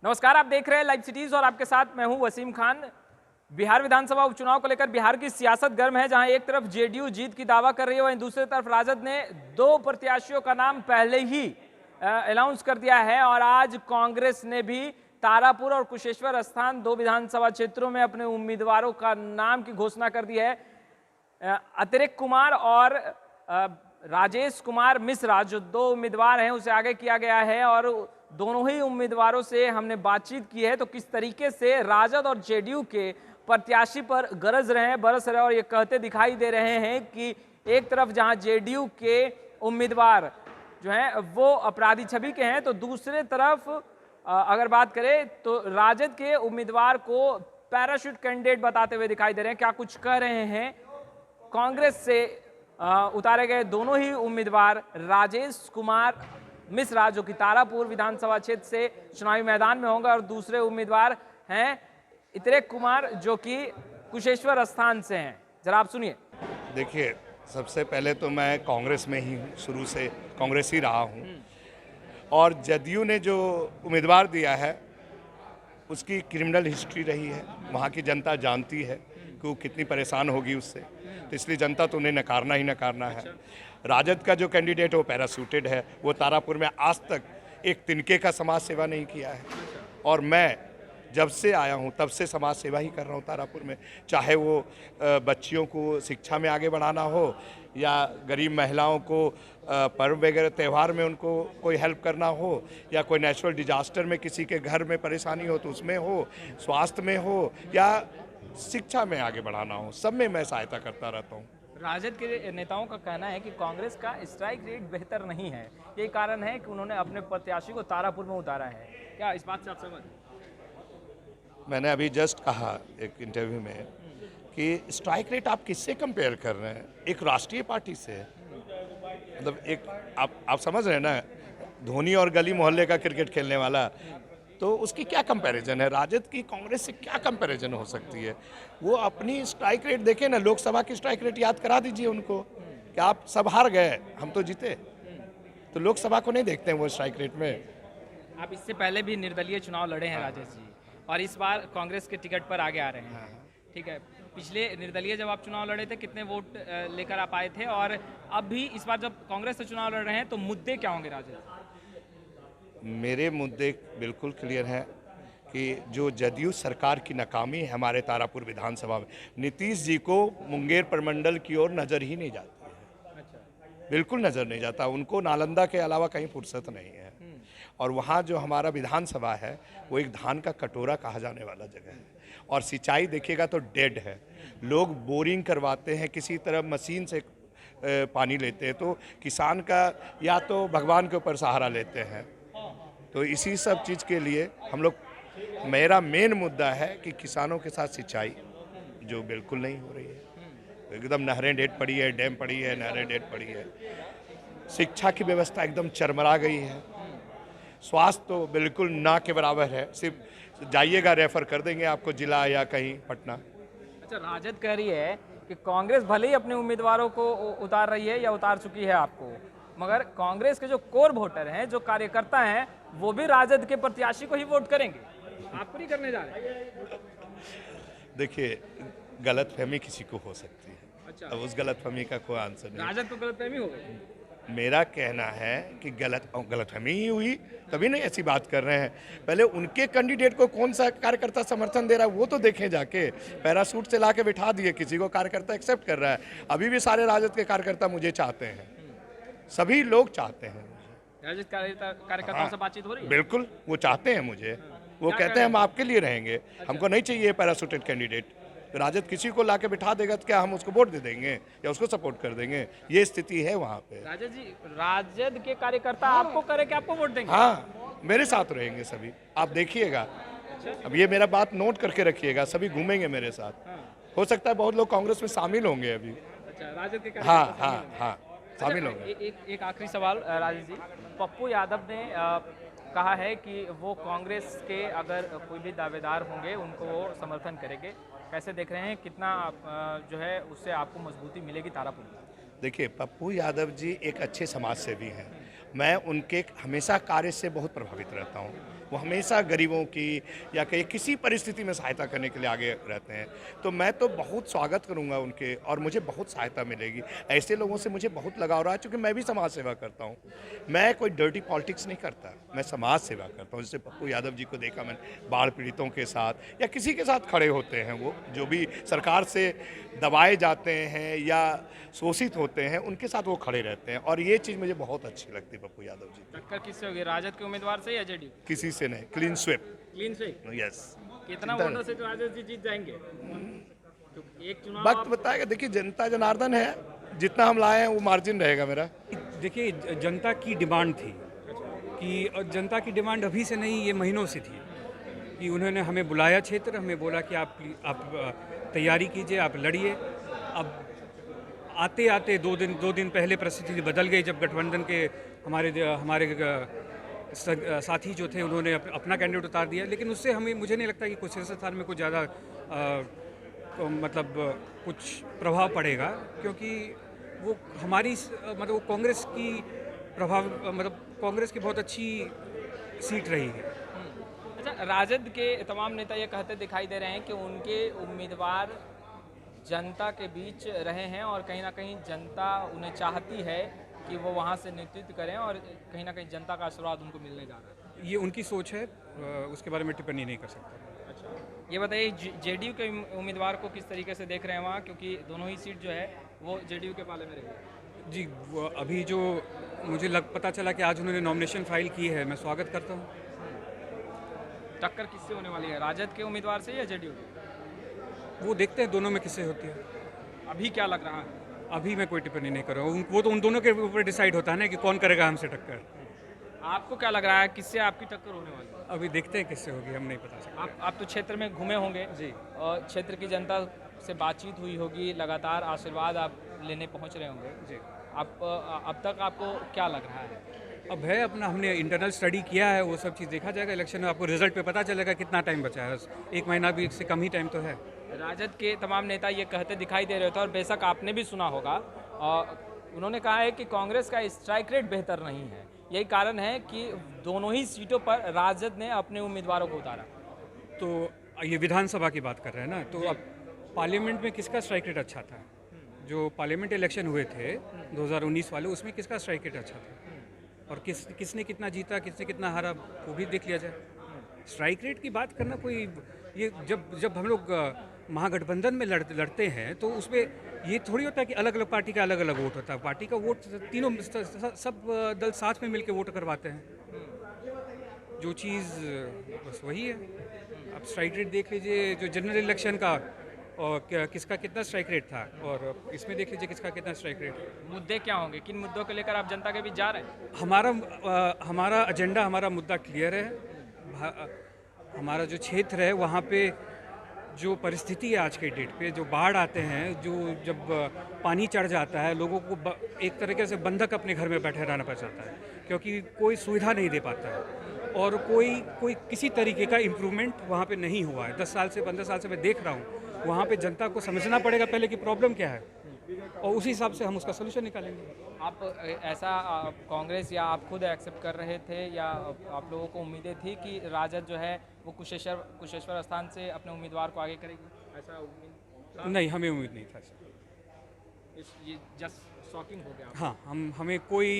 नमस्कार, आप देख रहे हैं लाइव सिटीज और आपके साथ मैं हूं वसीम खान। बिहार विधानसभा उपचुनाव को लेकर बिहार की सियासत गर्म है, जहां एक तरफ जेडीयू जीत की दावा कर रही है, वहीं दूसरी तरफ राजद ने दो प्रत्याशियों का नाम पहले ही अनाउंस कर दिया है और आज कांग्रेस ने भी तारापुर और कुशेश्वर स्थान दो विधानसभा क्षेत्रों में अपने उम्मीदवारों का नाम की घोषणा कर दी है। अतिरिक्त कुमार और राजेश कुमार मिश्रा जो दो उम्मीदवार हैं उसे आगे किया गया है और दोनों ही उम्मीदवारों से हमने बातचीत की है तो किस तरीके से राजद और जेडीयू के प्रत्याशी पर बरस रहे और ये कहते दिखाई दे रहे हैं कि एक तरफ जहां जेडीयू के उम्मीदवार जो हैं वो अपराधी छवि के हैं, तो दूसरे तरफ अगर बात करें तो राजद के उम्मीदवार को पैराशूट कैंडिडेट बताते हुए दिखाई दे रहे हैं। क्या कुछ कह रहे हैं कांग्रेस से उतारे गए दोनों ही उम्मीदवार राजेश कुमार मिश्रा जो कि तारापुर विधानसभा क्षेत्र से चुनावी मैदान में होंगे और दूसरे उम्मीदवार हैं अतिरिक्त कुमार जो कि कुशेश्वर स्थान से हैं। जरा आप सुनिए। देखिए, सबसे पहले तो मैं कांग्रेस में ही हूँ, शुरू से कांग्रेस ही रहा हूँ और जदयू ने जो उम्मीदवार दिया है उसकी क्रिमिनल हिस्ट्री रही है। वहाँ की जनता जानती है कि वो कितनी परेशान होगी उससे, तो इसलिए जनता तो उन्हें नकारना ही नकारना है। राजद का जो कैंडिडेट है वो पैरासूटेड है, वो तारापुर में आज तक एक तिनके का समाज सेवा नहीं किया है और मैं जब से आया हूँ तब से समाज सेवा ही कर रहा हूँ तारापुर में, चाहे वो बच्चियों को शिक्षा में आगे बढ़ाना हो या गरीब महिलाओं को पर्व वगैरह त्यौहार में उनको कोई हेल्प करना हो या कोई नेचुरल डिजास्टर में किसी के घर में परेशानी हो तो उसमें हो, स्वास्थ्य में हो या शिक्षा में आगे बढ़ाना हो, सब में मैं सहायता करता रहता हूँ। राजद के नेताओं का कहना है कि कांग्रेस का स्ट्राइक रेट बेहतर नहीं है, यही कारण है कि उन्होंने अपने प्रत्याशी को तारापुर में उतारा है। क्या इस बात से आप सहमत हैं? मैंने अभी जस्ट कहा एक इंटरव्यू में कि स्ट्राइक रेट आप किससे कंपेयर कर रहे हैं? एक राष्ट्रीय पार्टी से, मतलब एक आप समझ रहे हैं ना, धोनी और गली मोहल्ले का क्रिकेट खेलने वाला, तो उसकी क्या कंपैरिजन है? राजद की कांग्रेस से क्या कंपैरिजन हो सकती है? वो अपनी स्ट्राइक रेट देखें ना, लोकसभा की स्ट्राइक रेट याद करा दीजिए उनको कि आप सब हार गए, हम तो जीते। तो लोकसभा को नहीं देखते हैं वो स्ट्राइक रेट में। आप इससे पहले भी निर्दलीय चुनाव लड़े हैं राजेश जी, और इस बार कांग्रेस के टिकट पर आगे आ रहे हैं। ठीक है, पिछले निर्दलीय जब आप चुनाव लड़े थे कितने वोट लेकर आप आए थे, और अब भी इस बार जब कांग्रेस से चुनाव लड़ रहे हैं तो मुद्दे क्या होंगे राजेश? मेरे मुद्दे बिल्कुल क्लियर हैं कि जो जदयू सरकार की नाकामी है हमारे तारापुर विधानसभा में, नीतीश जी को मुंगेर प्रमंडल की ओर नज़र ही नहीं जाती है। बिल्कुल नज़र नहीं जाता, उनको नालंदा के अलावा कहीं फुर्सत नहीं है। और वहाँ जो हमारा विधानसभा है वो एक धान का कटोरा कहा जाने वाला जगह है और सिंचाई देखिएगा तो डेड है। लोग बोरिंग करवाते हैं, किसी तरह मशीन से पानी लेते हैं, तो किसान का या तो भगवान के ऊपर सहारा लेते हैं। तो इसी सब चीज़ के लिए हम लोग, मेरा मेन मुद्दा है कि किसानों के साथ सिंचाई जो बिल्कुल नहीं हो रही है, एकदम नहरें डेड पड़ी है, डैम पड़ी है, नहरें डेड पड़ी है। शिक्षा की व्यवस्था एकदम चरमरा गई है, स्वास्थ्य तो बिल्कुल ना के बराबर है, सिर्फ जाइएगा रेफर कर देंगे आपको जिला या कहीं पटना। अच्छा, राजद कह रही है कि कांग्रेस भले ही अपने उम्मीदवारों को उतार रही है या उतार चुकी है आपको, मगर कांग्रेस के जो कोर वोटर हैं, जो कार्यकर्ता हैं, वो भी राजद के प्रत्याशी को ही वोट करेंगे, आपको नहीं करने जा रहे। देखिए, गलतफहमी किसी को हो सकती है। अच्छा, अब उस गलतफहमी का कोई आंसर नहीं। राजद को गलतफहमी हो गई। मेरा कहना है कि गलतफहमी ही हुई, तभी नहीं ऐसी बात कर रहे हैं। पहले उनके कैंडिडेट को कौन सा कार्यकर्ता समर्थन दे रहा है वो तो देखें जाके। पैरासूट से ला के बिठा दिए, किसी को कार्यकर्ता एक्सेप्ट कर रहा है। अभी भी सारे राजद के कार्यकर्ता मुझे चाहते हैं, सभी लोग चाहते हैं। राजद कार्यकर्ताओं से बातचीत हो रही है? बिल्कुल, वो चाहते हैं मुझे, वो कहते हैं हम आपके लिए रहेंगे, हमको नहीं चाहिए पैरासूटेड कैंडिडेट। राजद किसी को लाके बिठा देगा तो क्या हम उसको वोट दे देंगे या उसको सपोर्ट कर देंगे? ये स्थिति है वहाँ पे। राजद जी, राजद के कार्यकर्ता आपको करे कि आपको वोट देंगे? हाँ, मेरे साथ रहेंगे सभी, आप देखिएगा। अब ये मेरा बात नोट करके रखिएगा, सभी घूमेंगे मेरे साथ। हो सकता है बहुत लोग कांग्रेस में शामिल होंगे अभी। अच्छा, राजद के हाँ शामिल होंगे। एक आखिरी सवाल राजेश जी, पप्पू यादव ने कहा है कि वो कांग्रेस के अगर कोई भी दावेदार होंगे उनको वो समर्थन करेंगे। कैसे देख रहे हैं, कितना जो है उससे आपको मजबूती मिलेगी तारापुर में? देखिए, पप्पू यादव जी एक अच्छे समाज सेवी हैं मैं उनके हमेशा कार्य से बहुत प्रभावित रहता हूँ। वो हमेशा गरीबों की या कहीं किसी परिस्थिति में सहायता करने के लिए आगे रहते हैं। तो मैं तो बहुत स्वागत करूँगा उनके, और मुझे बहुत सहायता मिलेगी। ऐसे लोगों से मुझे बहुत लगाव रहा है, क्योंकि मैं भी समाज सेवा करता हूँ। मैं कोई डर्टी पॉलिटिक्स नहीं करता, मैं समाज सेवा करता हूँ। जैसे पप्पू यादव जी को देखा मैंने, बाढ़ पीड़ितों के साथ या किसी के साथ खड़े होते हैं, वो जो भी सरकार से दबाए जाते हैं या शोषित होते हैं, उनके साथ वो खड़े रहते हैं, और ये चीज़ मुझे बहुत अच्छी लगती है पप्पू यादव जी। टक्कर किससे होगी, राजद के उम्मीदवार से या जेडीयू? किसी से नहीं, क्लीन स्वीप। क्लीन से? यस। कितना वोटों से तो राजद जी जीत जाएंगे? तो एक चुनाव वक्त बताएगा। देखिए, जनता जनार्दन है, जितना हम लाए हैं वो मार्जिन रहेगा मेरा। देखिए, जनता की डिमांड थी कि, और जनता की डिमांड अभी से नहीं, ये महीनों से थी कि उन्होंने हमें बुलाया क्षेत्र, हमें बोला कि आप तैयारी कीजिए, आप लड़िए। अब आते आते दो दिन पहले परिस्थिति बदल गई, जब गठबंधन के हमारे साथी जो थे उन्होंने अपना कैंडिडेट उतार दिया। लेकिन उससे मुझे नहीं लगता कि कुछ सियासतदान में कुछ ज़्यादा मतलब कुछ प्रभाव पड़ेगा, क्योंकि वो हमारी मतलब वो कांग्रेस की कांग्रेस की बहुत अच्छी सीट रही है। अच्छा, राजद के तमाम नेता ये कहते दिखाई दे रहे हैं कि उनके उम्मीदवार जनता के बीच रहे हैं और कहीं ना कहीं जनता उन्हें चाहती है कि वो वहाँ से नेतृत्व करें, और कहीं ना कहीं जनता का आशीर्वाद उनको मिलने जा रहा है। ये उनकी सोच है, उसके बारे में टिप्पणी नहीं कर सकता। अच्छा, ये बताइए जेडीयू के उम्मीदवार को किस तरीके से देख रहे हैं वहाँ, क्योंकि दोनों ही सीट जो है वो जेडीयू के पाले में रहेगी? जी, अभी जो मुझे पता चला कि आज उन्होंने नॉमिनेशन फाइल की है, मैं स्वागत करता हूँ। टक्कर किससे होने वाली है, राजद के उम्मीदवार से या जेडीयू? वो देखते हैं दोनों में किससे होती है। अभी क्या लग रहा है? अभी मैं कोई टिप्पणी नहीं कर रहा हूँ, वो तो उन दोनों के ऊपर डिसाइड होता है ना कि कौन करेगा हमसे टक्कर। आपको क्या लग रहा है, किससे आपकी टक्कर होने वाली है? अभी देखते हैं किससे होगी, हम नहीं बता सकते। आप तो क्षेत्र में घूमे होंगे जी, और क्षेत्र की जनता से बातचीत हुई होगी, लगातार आशीर्वाद आप लेने पहुंच रहे होंगे जी। अब तक आपको क्या लग रहा है? अब है अपना, हमने इंटरनल स्टडी किया है, वो सब चीज़ देखा जाएगा। इलेक्शन में आपको रिजल्ट पे पता चलेगा कितना टाइम बचा है। 1 महीना भी से कम ही टाइम तो है। राजद के तमाम नेता ये कहते दिखाई दे रहे थे, और बेशक आपने भी सुना होगा, उन्होंने कहा है कि कांग्रेस का स्ट्राइक रेट बेहतर नहीं है। यही कारण है कि दोनों ही सीटों पर राजद ने अपने उम्मीदवारों को उतारा। तो ये विधानसभा की बात कर रहे हैं ना, तो अब पार्लियामेंट में किसका स्ट्राइक रेट अच्छा था? जो पार्लियामेंट इलेक्शन हुए थे 2019 वाले, उसमें किसका स्ट्राइक रेट अच्छा था? और किसने कितना जीता, किसने कितना हारा, वो भी देख लिया जाए। स्ट्राइक रेट की बात करना कोई, ये जब हम लोग महागठबंधन में लड़ते हैं, तो उसमें ये थोड़ी होता है कि अलग अलग पार्टी का अलग अलग वोट होता है। पार्टी का वोट तीनों सब दल साथ में मिलकर वोट करवाते हैं। जो चीज़ बस वही है। अब स्ट्राइक रेट देख लीजिए, जो जनरल इलेक्शन का, और किसका कितना स्ट्राइक रेट था, और इसमें देख लीजिए किसका कितना स्ट्राइक रेट। मुद्दे क्या होंगे, किन मुद्दों को लेकर आप जनता के बीच जा रहे हैं? हमारा एजेंडा, हमारा मुद्दा क्लियर है। हमारा जो क्षेत्र है वहाँ पे जो परिस्थिति है आज के डेट पे, जो बाढ़ आते हैं, जो जब पानी चढ़ जाता है, लोगों को एक तरीके से बंधक अपने घर में बैठे रहना पड़ जाता है, क्योंकि कोई सुविधा नहीं दे पाता है, और कोई किसी तरीके का इम्प्रूवमेंट वहाँ पे नहीं हुआ है। 10 साल से 15 साल से मैं देख रहा हूँ। वहाँ पे जनता को समझना पड़ेगा पहले कि प्रॉब्लम क्या है, और उसी हिसाब से हम उसका सोल्यूशन निकालेंगे। आप ऐसा कांग्रेस या आप खुद एक्सेप्ट कर रहे थे, या आप लोगों को उम्मीदें थी कि राजद जो है वो कुशेश्वर स्थान से अपने उम्मीदवार को आगे करेगी? ऐसा उम्मीद नहीं, हमें उम्मीद नहीं था सर। ये जस्ट शॉकिंग हो गया। हाँ, हमें कोई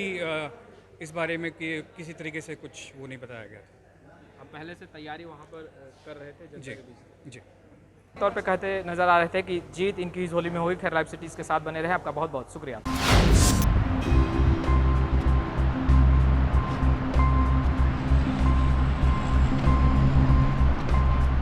इस बारे में कि किसी तरीके से कुछ वो नहीं बताया गया था। आप पहले से तैयारी वहाँ पर कर रहे थे जनता जी के बीच? जी। तौर पे कहते नजर आ रहे थे कि जीत इनकी झोली में हुई। खैर, लाइव सिटीज़ के साथ बने रहे। आपका बहुत बहुत शुक्रिया।